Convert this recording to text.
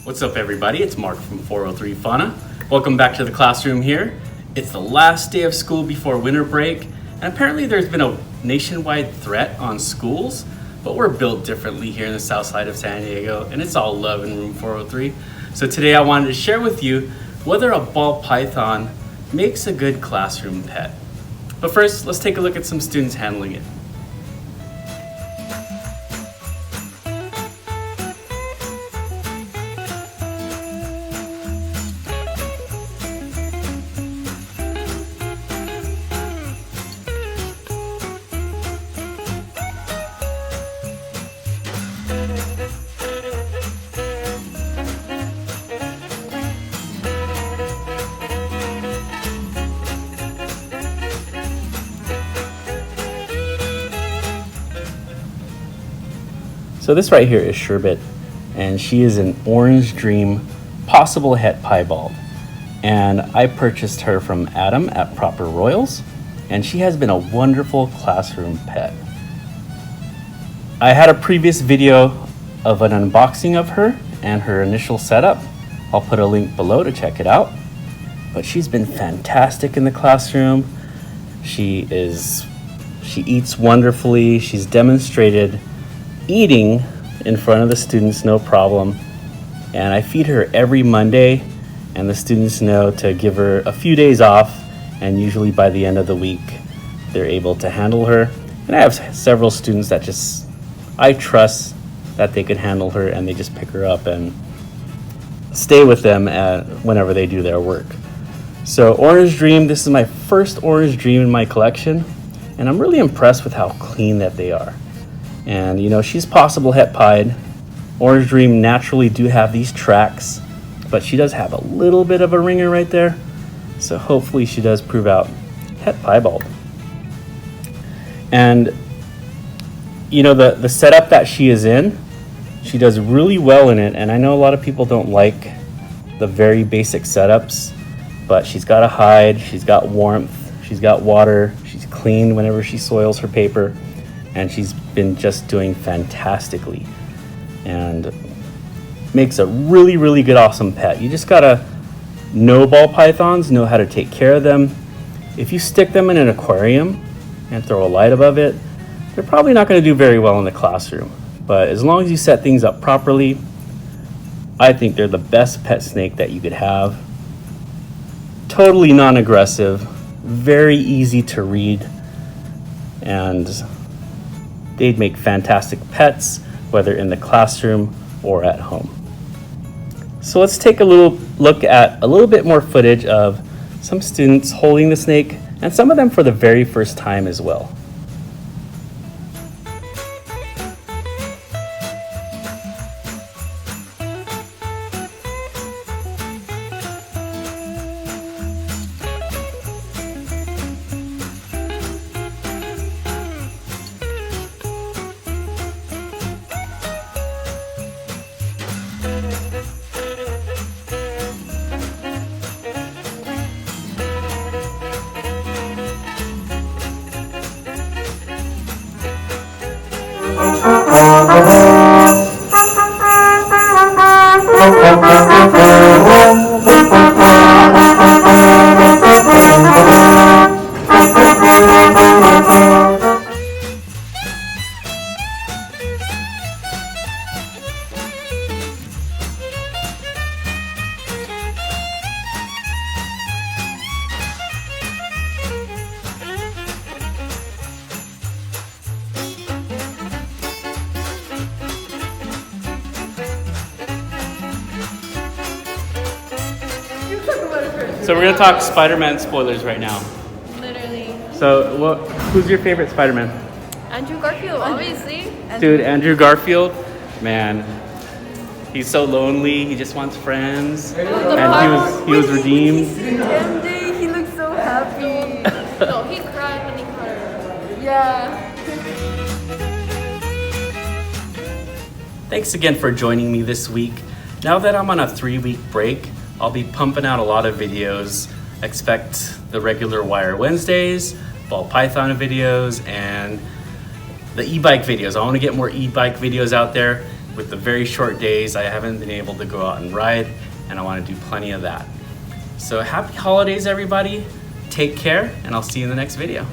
What's up everybody, it's Mark from 403 Fauna. Welcome back to the classroom here. It's the last day of school before winter break, and apparently there's been a nationwide threat on schools, but we're built differently here in the south side of San Diego, and it's all love in room 403. So today I wanted to share with you whether a ball python makes a good classroom pet. But first, let's take a look at some students handling it. So this right here is Sherbet, and she is an Orange Dream possible het piebald. And I purchased her from Adam at Proper Royals, and she has been a wonderful classroom pet. I had a previous video of an unboxing of her and her initial setup. I'll put a link below to check it out. But she's been fantastic in the classroom. She eats wonderfully. She's demonstrated eating in front of the students, no problem. And I feed her every Monday, and the students know to give her a few days off, and usually by the end of the week, they're able to handle her. And I have several students that I trust that they could handle her, and they just pick her up and stay with them whenever they do their work. So Orange Dream, this is my first Orange Dream in my collection, and I'm really impressed with how clean that they are. And you know, she's possible het pied. Orange Dream naturally do have these tracks, but she does have a little bit of a ringer right there. So hopefully she does prove out het piebald. And you know, the setup that she is in, she does really well in it. And I know a lot of people don't like the very basic setups, but she's got a hide, she's got warmth, she's got water, she's clean whenever she soils her paper. And she's been just doing fantastically and makes a really, really good, awesome pet. You just gotta know ball pythons, know how to take care of them. If you stick them in an aquarium and throw a light above it, they're probably not gonna do very well in the classroom. But as long as you set things up properly, I think they're the best pet snake that you could have. Totally non-aggressive, very easy to read, and they'd make fantastic pets, whether in the classroom or at home. So let's take a little look at a little bit more footage of some students holding the snake, and some of them for the very first time as well. So we're gonna talk Spider-Man spoilers right now. Literally. So who's your favorite Spider-Man? Andrew Garfield, obviously. Dude, Andrew Garfield, man, he's so lonely. He just wants friends, and he was redeemed. MJ, he looks so happy. No, he cried when he cried. Yeah. Thanks again for joining me this week. Now that I'm on a 3-week break, I'll be pumping out a lot of videos. Expect the regular Wire Wednesdays, ball python videos, and the e-bike videos. I want to get more e-bike videos out there. with the very short days, I haven't been able to go out and ride, and I want to do plenty of that. So happy holidays, everybody. Take care, and I'll see you in the next video.